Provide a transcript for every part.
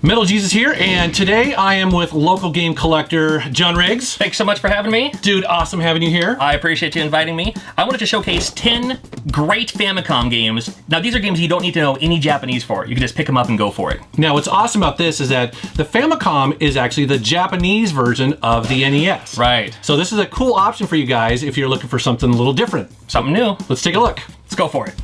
Metal Jesus here, and today I am with local game collector John Riggs. Thanks so much for having me. Dude, awesome having you here. I appreciate you inviting me. I wanted to showcase 10 great Famicom games. Now, these are games you don't need to know any Japanese for. You can just pick them up and go for it. Now, what's awesome about this is that the Famicom is actually the Japanese version of the NES. Right. So this is a cool option for you guys if you're looking for something a little different. Something new. Let's take a look. Let's go for it.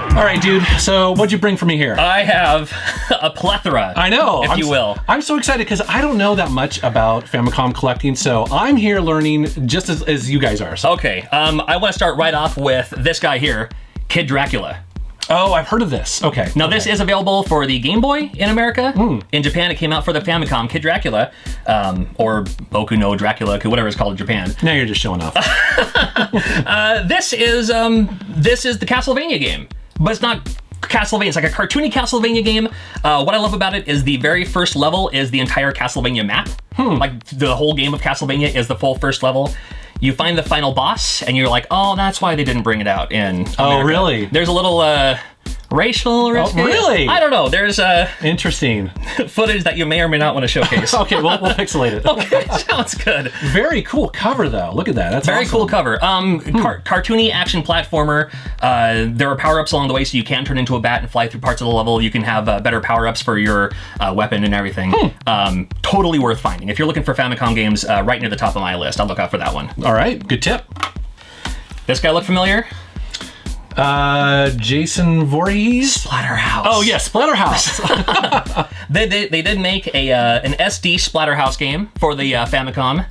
All right, dude, so what'd you bring for me here? I have a plethora. I know. If you will. I'm so excited because I don't know that much about Famicom collecting, so I'm here learning just as you guys are. So. Okay, I want to start right off with this guy here, Kid Dracula. Oh, I've heard of this. Okay. Now, this is available for the Game Boy in America. In Japan, it came out for the Famicom, Kid Dracula, or Boku no Dracula-kun, whatever it's called in Japan. Now you're just showing off. This is the Castlevania game. But it's not Castlevania, it's like a cartoony Castlevania game. What I love about it is the very first level is the entire Castlevania map. Like the whole game of Castlevania is the full first level. You find the final boss and you're like, oh, that's why they didn't bring it out in America. Oh, really? There's a little racial risk. Oh, really? I don't know. There's interesting footage that you may or may not want to showcase. Okay, we'll pixelate it. Okay, sounds good. Very cool cover, though. Look at that. That's very awesome. Cool cover. Cartoony action platformer. There are power-ups along the way, so you can turn into a bat and fly through parts of the level. You can have better power-ups for your weapon and everything. Totally worth finding. If you're looking for Famicom games, right near the top of my list, I'll look out for that one. All right, good tip. This guy look familiar? Jason Voorhees? Splatterhouse. Oh, yeah, Splatterhouse. They did make an SD Splatterhouse game for the Famicom.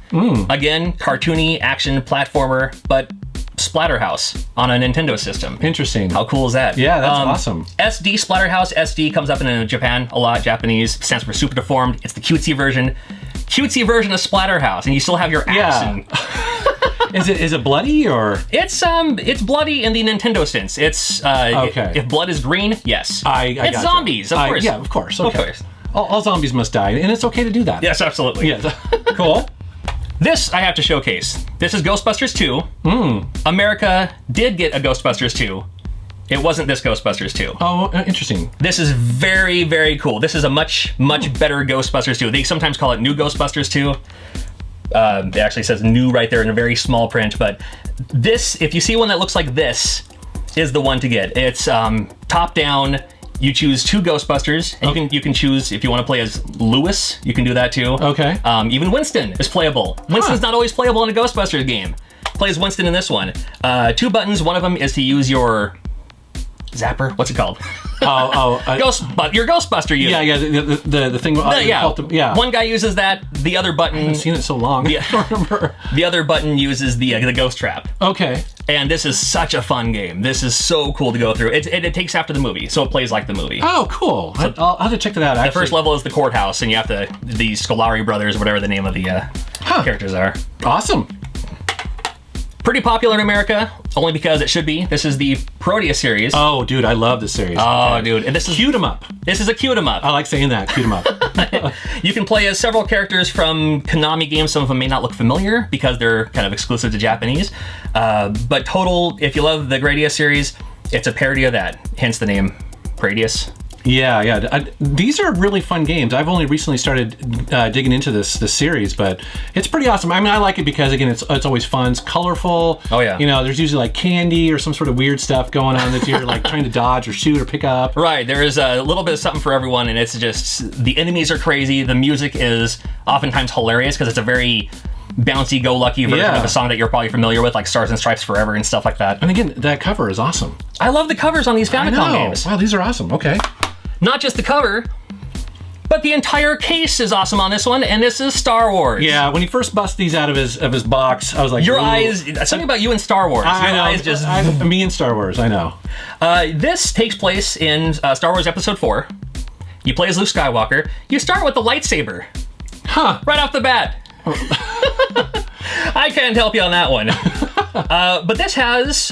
Again, cartoony action platformer, but Splatterhouse on a Nintendo system. Interesting. How cool is that? Yeah, that's awesome. SD Splatterhouse. SD comes up in Japan a lot. Japanese stands for Super Deformed. It's the cutesy version. Cutesy version of Splatterhouse, and you still have your action. Is it bloody or? It's bloody in the Nintendo sense. It's okay. If blood is green, yes. It's gotcha. Zombies, of course. Yeah, of course. Okay. Of course. All zombies must die, and it's okay to do that. Yes, absolutely. Yes. Cool. This I have to showcase. This is Ghostbusters 2. America did get a Ghostbusters 2. It wasn't this Ghostbusters 2. Oh, interesting. This is very, very cool. This is a much better Ghostbusters 2. They sometimes call it New Ghostbusters 2. It actually says new right there in a very small print, but this, if you see one that looks like this, is the one to get. It's top down. You choose 2 Ghostbusters, and you can choose if you want to play as Lewis. You can do that too. Okay. Even Winston is playable. Winston's not always playable in a Ghostbusters game. Plays Winston in this one. 2 buttons. One of them is to use your zapper. What's it called? Your Ghostbuster unit. Yeah, the thing. Yeah. One guy uses that. The other button. I haven't seen it so long. Yeah. I don't remember. The other button uses the ghost trap. Okay. And this is such a fun game. This is so cool to go through. It takes after the movie, so it plays like the movie. Oh, cool. So I'll have to check that out. Actually. The first level is the courthouse, and you have the Scolari brothers, whatever the name of the characters are. Awesome. Pretty popular in America, only because it should be. This is the Parodius series. Oh, dude, I love this series. Oh, dude. And this is... Cute 'em up. This is a cute 'em up. I like saying that, cute 'em up. You can play as several characters from Konami games. Some of them may not look familiar because they're kind of exclusive to Japanese. But total, if you love the Gradius series, it's a parody of that, hence the name Parodius. Yeah. These are really fun games. I've only recently started digging into this series, but it's pretty awesome. I mean, I like it because, again, it's always fun. It's colorful. Oh, yeah. You know, there's usually like candy or some sort of weird stuff going on that you're like trying to dodge or shoot or pick up. Right. There is a little bit of something for everyone, and it's just the enemies are crazy. The music is oftentimes hilarious because it's a very bouncy-go-lucky version of a song that you're probably familiar with, like Stars and Stripes Forever and stuff like that. And again, that cover is awesome. I love the covers on these Famicom games. Wow, these are awesome. Okay. Not just the cover, but the entire case is awesome on this one, and this is Star Wars. Yeah, when he first bust these out of his box, I was like, your ooh. eyes, something about you and Star Wars. I know. Eyes just... me and Star Wars, I know. This takes place in Star Wars Episode 4. You play as Luke Skywalker. You start with the lightsaber. Huh. Right off the bat. I can't help you on that one. But this has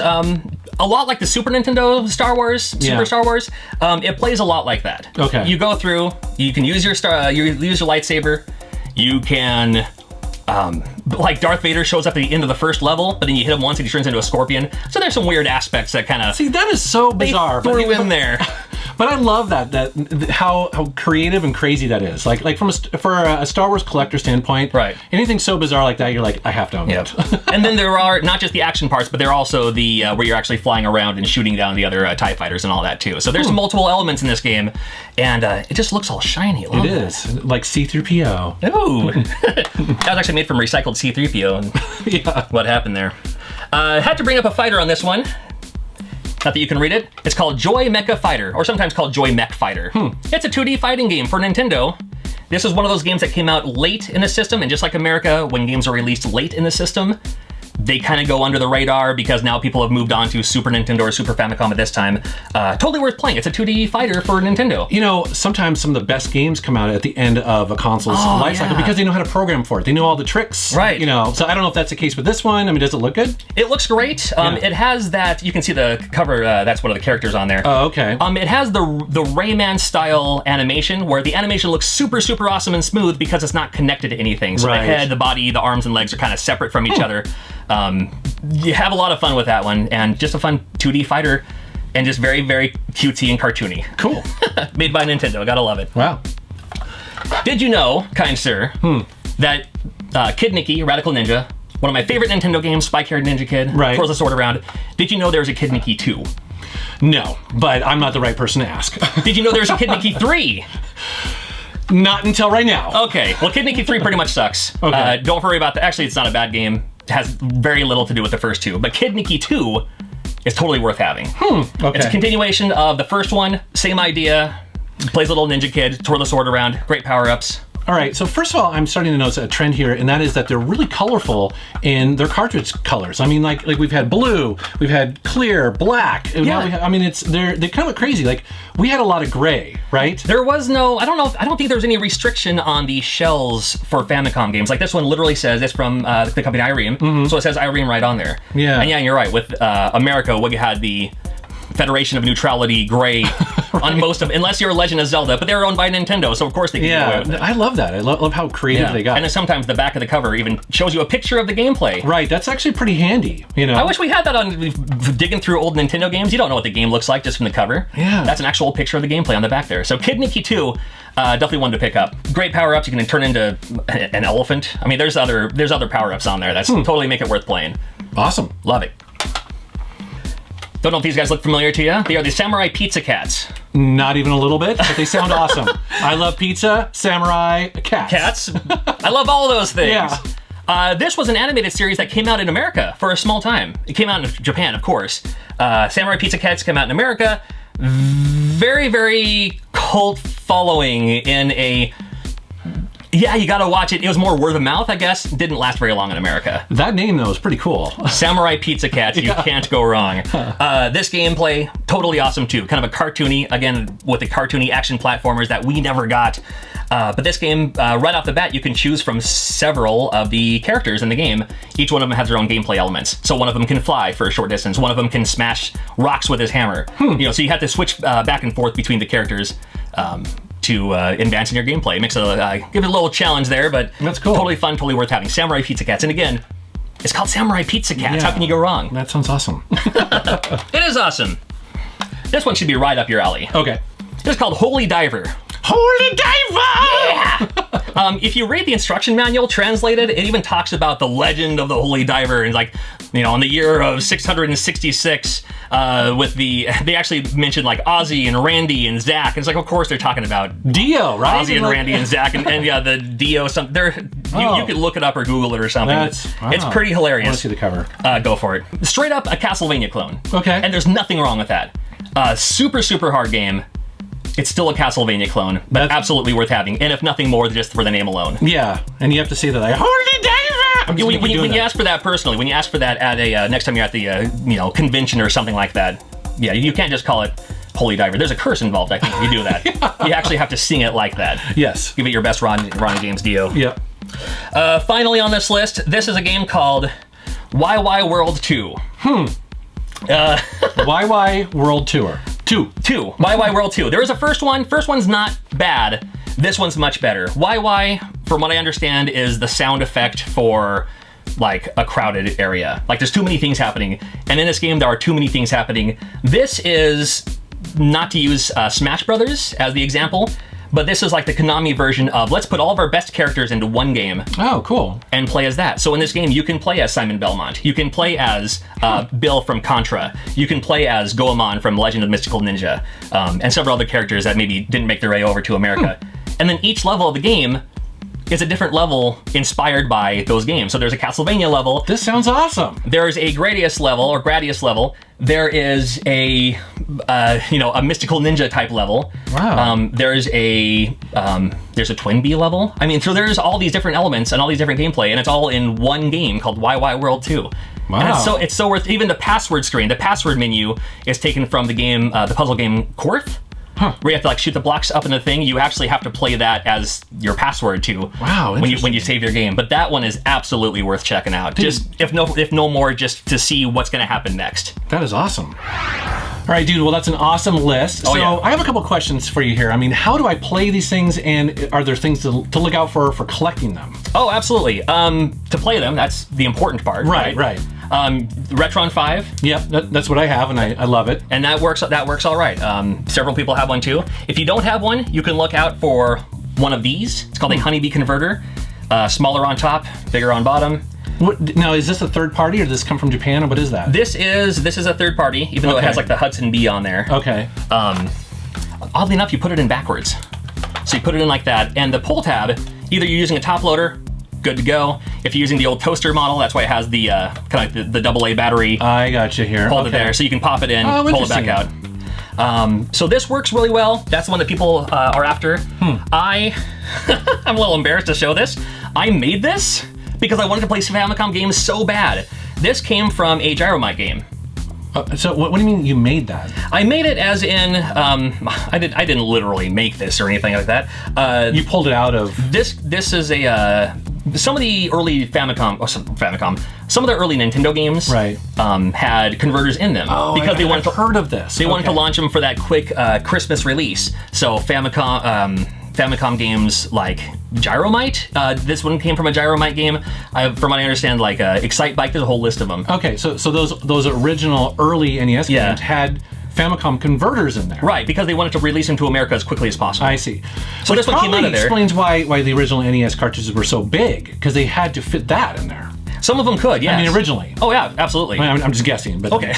a lot like the Super Nintendo Star Wars, Super Star Wars. It plays a lot like that. Okay. You go through, you can use your lightsaber. You can, like Darth Vader shows up at the end of the first level, but then you hit him once and he turns into a scorpion. So there's some weird aspects that kind of... See, that is so bizarre. Threw in there. But I love that how creative and crazy that is. Like for a Star Wars collector standpoint, right? Anything so bizarre like that, you're like, I have to own it. And then there are not just the action parts, but there are also the where you're actually flying around and shooting down the other TIE fighters and all that too. So there's multiple elements in this game, and it just looks all shiny. It is like C-3PO. Ooh, that was actually made from recycled C-3PO. And Yeah. What happened there? Had to bring up a fighter on this one. Not that you can read it. It's called Joy Mecha Fighter, or sometimes called Joy Mech Fighter. It's a 2D fighting game for Nintendo. This is one of those games that came out late in the system, and just like America, when games are released late in the system, they kind of go under the radar because now people have moved on to Super Nintendo or Super Famicom at this time. Totally worth playing. It's a 2D fighter for Nintendo. You know, sometimes some of the best games come out at the end of a console's life cycle because they know how to program for it. They know all the tricks. Right. You know, so I don't know if that's the case with this one. I mean, does it look good? It looks great. It has that, you can see the cover, that's one of the characters on there. Oh, okay. It has the Rayman style animation where the animation looks super, super awesome and smooth because it's not connected to anything. So the head, the body, the arms and legs are kind of separate from each other. You have a lot of fun with that one, and just a fun 2D fighter, and just very, very cutesy and cartoony. Cool. Made by Nintendo. Gotta love it. Wow. Did you know, kind sir, that Kid Niki, Radical Ninja, one of my favorite Nintendo games, spike-haired ninja kid, throws a sword around. Did you know there's a Kid Niki 2? No, but I'm not the right person to ask. Did you know there's a Kid Niki 3? Not until right now. Okay, well, Kid Niki 3 pretty much sucks. Okay. Don't worry about that. Actually, it's not a bad game. It has very little to do with the first two. But Kid Niki 2 is totally worth having. Okay. It's a continuation of the first one. Same idea. Plays a little ninja kid, twirl the sword around, great power-ups. All right, so first of all, I'm starting to notice a trend here, and that is that they're really colorful in their cartridge colors. I mean, like we've had blue, we've had clear, black. And now we have, I mean, they kind of look crazy. Like we had a lot of gray, right? There was no, I don't think there's any restriction on the shells for Famicom games. Like this one literally says it's from the company Ireme, so it says Ireme right on there. Yeah. And yeah, you're right. With America, we had the Federation of Neutrality gray on most of, unless you're a Legend of Zelda, but they're owned by Nintendo, so of course they can get away with it. I love that. I love how creative they got. And then sometimes the back of the cover even shows you a picture of the gameplay. Right, that's actually pretty handy, you know. I wish we had that on digging through old Nintendo games. You don't know what the game looks like just from the cover. Yeah. That's an actual picture of the gameplay on the back there. So Kid Niki 2, definitely one to pick up. Great power-ups. You can turn into an elephant. I mean, there's other power-ups on there. That's totally make it worth playing. Awesome. Love it. Don't know if these guys look familiar to you. They are the Samurai Pizza Cats. Not even a little bit, but they sound awesome. I love pizza, samurai, cats. Cats? I love all of those things. Yeah. This was an animated series that came out in America for a small time. It came out in Japan, of course. Samurai Pizza Cats came out in America. Very, very cult following in a... Yeah, you gotta watch it. It was more word of mouth, I guess. Didn't last very long in America. That name, though, is pretty cool. Samurai Pizza Cats, you can't go wrong. This gameplay, totally awesome too. Kind of a cartoony, again, with the cartoony action platformers that we never got. But this game, right off the bat, you can choose from several of the characters in the game. Each one of them has their own gameplay elements. So one of them can fly for a short distance. One of them can smash rocks with his hammer. You know, so you have to switch back and forth between the characters. To advance in your gameplay. It makes give it a little challenge there, but that's cool. Totally fun, totally worth having. Samurai Pizza Cats, and again, it's called Samurai Pizza Cats. Yeah. How can you go wrong? That sounds awesome. It is awesome. This one should be right up your alley. Okay. It's called Holy Diver. Holy Diver! Yeah! If you read the instruction manual translated, it even talks about the legend of the Holy Diver, and like, you know, in the year of 666, they actually mentioned like Ozzy and Randy and Zach. And it's like, of course they're talking about Dio, right? Ozzy and Randy and Zach, and yeah, the Dio. You could look it up or Google it or something. It's pretty hilarious. I want to see the cover. Go for it. Straight up a Castlevania clone. Okay. And there's nothing wrong with that. Super, super hard game. It's still a Castlevania clone, but absolutely worth having. And if nothing more, just for the name alone. Yeah, and you have to say that like, Holy Diver! When you ask for that personally, when you ask for that at a next time you're at the convention or something like that, yeah, you can't just call it Holy Diver. There's a curse involved, I think, if you do that. Yeah. You actually have to sing it like that. Yes. Give it your best Ronnie James Dio. Yep. Finally on this list, this is a game called Wai Wai World 2. Wai Wai World Tour. 2. Wai Wai World 2. There is a first one. First one's not bad. This one's much better. Wai Wai, from what I understand, is the sound effect for like a crowded area. Like there's too many things happening. And in this game, there are too many things happening. This is, not to use Smash Brothers as the example, but this is like the Konami version of let's put all of our best characters into one game. Oh, cool. And play as that. So in this game, you can play as Simon Belmont. You can play as Bill from Contra. You can play as Goemon from Legend of Mystical Ninja. And several other characters that maybe didn't make their way over to America. And then each level of the game is a different level inspired by those games. So there's a Castlevania level. This sounds awesome. There's a Gradius level. There is a a mystical ninja type level. Wow. There's a Twin Bee level. I mean, so there's all these different elements and all these different gameplay, and it's all in one game called Wai Wai World 2. Wow. And it's so worth. Even the password screen, the password menu is taken from the game, the puzzle game Korth. Where you have to like shoot the blocks up in the thing. You actually have to play that as your password too. Wow, when you save your game. But that one is absolutely worth checking out. Dude. Just if no more, just to see what's going to happen next. That is awesome. All right, dude. Well, that's an awesome list. Oh, so yeah. I have a couple questions for you here. I mean, how do I play these things, and are there things to look out for collecting them? Oh, absolutely. To play them, that's the important part. Right. Retron 5. Yep, that's what I have, and I love it. And that works all right. Several people have one too. If you don't have one, you can look out for one of these. It's called a honeybee converter. Smaller on top, bigger on bottom. Now, is this a third party, or does this come from Japan, or what is that? This is a third party, even though it has like the Hudson Bee on there. Okay. Oddly enough, you put it in backwards. So you put it in like that, and the pull tab, either you're using a top loader, good to go. If you're using the old toaster model, that's why it has the kind of like the AA battery. I got you here. Hold it there, so you can pop it in, pull it back out. So this works really well. That's the one that people are after. I'm a little embarrassed to show this. I made this because I wanted to play Famicom games so bad. This came from a Gyromite game. So what do you mean you made that? I made it as in, I didn't literally make this or anything like that. You pulled it out of... This is a, some of the early some of the early Nintendo games had converters in them. Because I've heard of this. They wanted to launch them for that quick Christmas release. So Famicom games like Gyromite. This one came from a Gyromite game. From what I understand, like Excite Bike, there's a whole list of them. Okay, so those original early NES games had Famicom converters in there. Right, because they wanted to release them to America as quickly as possible. I see. So this one came out of there. Explains why the original NES cartridges were so big, because they had to fit that in there. Some of them could, yes. I mean, originally. Oh, yeah, absolutely. I'm just guessing, but okay.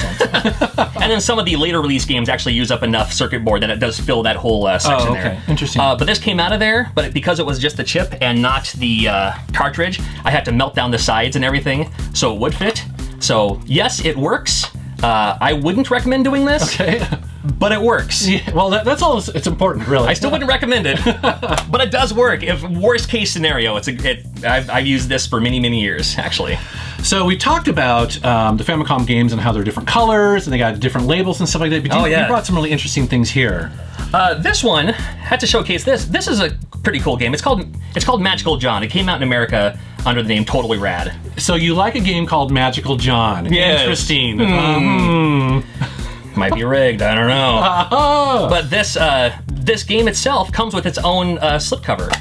And then some of the later release games actually use up enough circuit board that it does fill that whole section there. Interesting. But this came out of there, but because it was just the chip and not the cartridge, I had to melt down the sides and everything so it would fit. So, yes, it works. I wouldn't recommend doing this. Okay. But it works. Yeah, well, that's all it's important, really. I still wouldn't recommend it, but it does work. If worst case scenario, I've used this for many, many years, actually. So we talked about the Famicom games and how they're different colors and they got different labels and stuff like that. But you brought some really interesting things here. This one had to showcase this. This is a pretty cool game. It's called Magical John. It came out in America under the name Totally Rad. So you like a game called Magical John? Yes. Interesting. Might be rigged, I don't know. But this game itself comes with its own slipcover.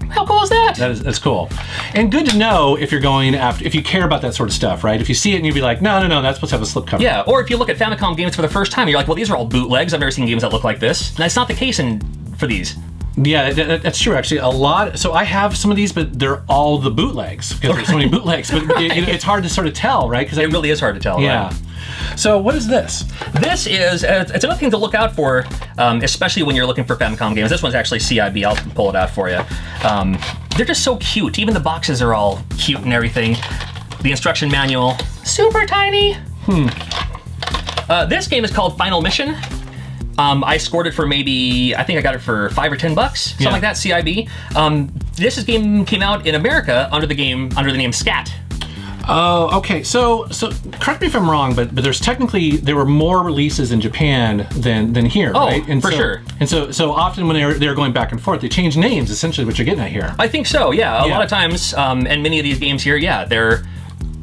How cool is that? That's cool. And good to know if you're going after, if you care about that sort of stuff, right? If you see it and you'd be like, no, that's supposed to have a slipcover. Yeah, or if you look at Famicom games for the first time, you're like, well, these are all bootlegs. I've never seen games that look like this. And that's not the case for these. Yeah, that's true, actually. A lot. So I have some of these, but they're all the bootlegs because there's so many bootlegs. But it's hard to sort of tell, right? Because it really is hard to tell. Yeah. Right? So what is this? This is, it's another thing to look out for, especially when you're looking for Famicom games. This one's actually CIB. I'll pull it out for you. They're just so cute. Even the boxes are all cute and everything. The instruction manual, super tiny. This game is called Final Mission. I scored it for I think I got it for $5 or $10, something like that, CIB. This game came out in America under the name Scat. Oh, okay. So correct me if I'm wrong, but there were more releases in Japan than here, right? And for sure. And so often when they're going back and forth, they change names. Essentially, what you're getting at here. I think so. Yeah. A lot of times, and many of these games here, again,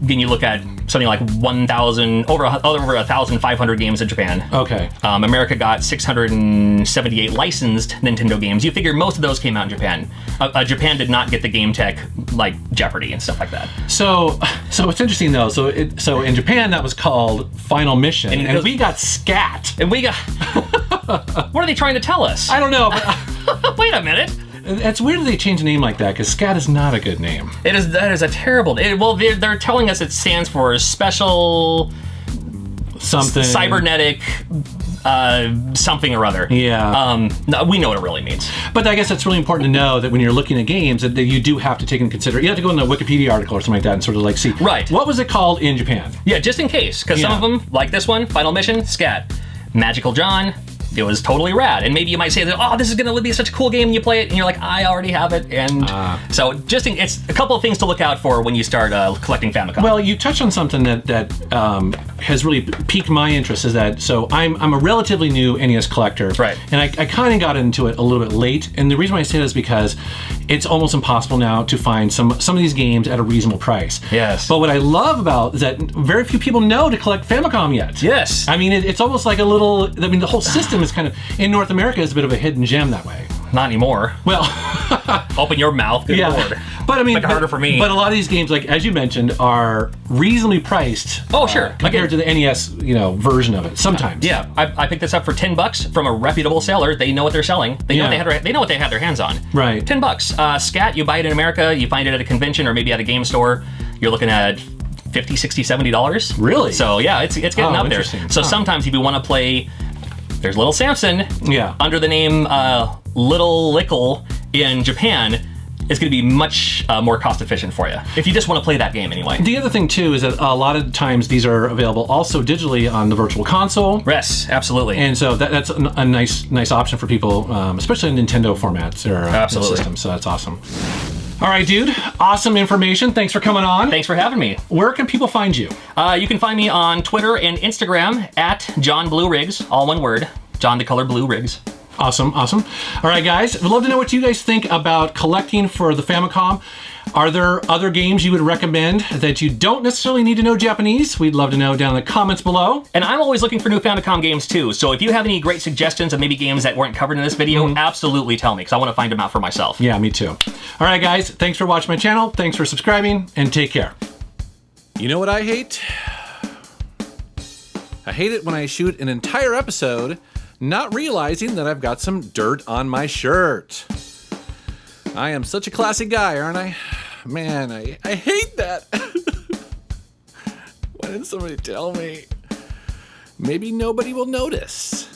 you look at something like 1,000, over 1,500 games in Japan. Okay. America got 678 licensed Nintendo games. You figure most of those came out in Japan. Japan did not get the game tech like Jeopardy and stuff like that. So it's interesting though. So in Japan that was called Final Mission, and we got Scat. And we got. What are they trying to tell us? I don't know. But Wait a minute. it's weird that they changed a name like that because Scat is not a good name. That is a terrible. Well, they're telling us it stands for special Something cybernetic. Something or other. Yeah. No, we know what it really means. But I guess it's really important to know that when you're looking at games, that you do have to take into consideration. You have to go in the Wikipedia article or something like that and sort of like see. Right. What was it called in Japan? Yeah, just in case, because some of them, like this one, Final Mission, Scat, Magical John. It was totally rad, and maybe you might say that, oh, this is going to be such a cool game, and you play it, and you're like, I already have it, and so it's a couple of things to look out for when you start collecting Famicom. Well, you touched on something that has really piqued my interest. Is that so? I'm a relatively new NES collector, right? And I kind of got into it a little bit late, and the reason why I say that is because it's almost impossible now to find some of these games at a reasonable price. Yes. But what I love about is that very few people know to collect Famicom yet. Yes. I mean, it's almost like a little. I mean, the whole system is kind of in North America is a bit of a hidden gem that way. Not anymore. Well, open your mouth. Good Lord. But I mean, make it harder for me. But a lot of these games, like as you mentioned, are reasonably priced. Oh, sure. Compared to the NES, version of it. Sometimes. Yeah, I picked this up for $10 from a reputable seller. They know what they're selling. They know they know what they have their hands on. Right. $10. Scat, you buy it in America, you find it at a convention or maybe at a game store. You're looking at $50, $60, $70. Really? So yeah, it's getting up there. So sometimes if you want to play. There's Little Samson under the name Little Lickle in Japan. It's going to be much more cost efficient for you if you just want to play that game anyway. The other thing too is that a lot of times these are available also digitally on the Virtual Console. Yes, absolutely. And so that's a nice option for people, especially in Nintendo formats or systems. So that's awesome. All right, dude. Awesome information. Thanks for coming on. Thanks for having me. Where can people find you? You can find me on Twitter and Instagram at John Blue Riggs, all one word. John the Color Blue Riggs. Awesome. All right, guys. We'd love to know what you guys think about collecting for the Famicom. Are there other games you would recommend that you don't necessarily need to know Japanese? We'd love to know down in the comments below. And I'm always looking for new Famicom games too, so if you have any great suggestions of maybe games that weren't covered in this video, absolutely tell me, because I want to find them out for myself. Yeah, me too. All right, guys. Thanks for watching my channel. Thanks for subscribing, and take care. You know what I hate? I hate it when I shoot an entire episode not realizing that I've got some dirt on my shirt. I am such a classy guy, aren't I? Man, I hate that. Why didn't somebody tell me? Maybe nobody will notice.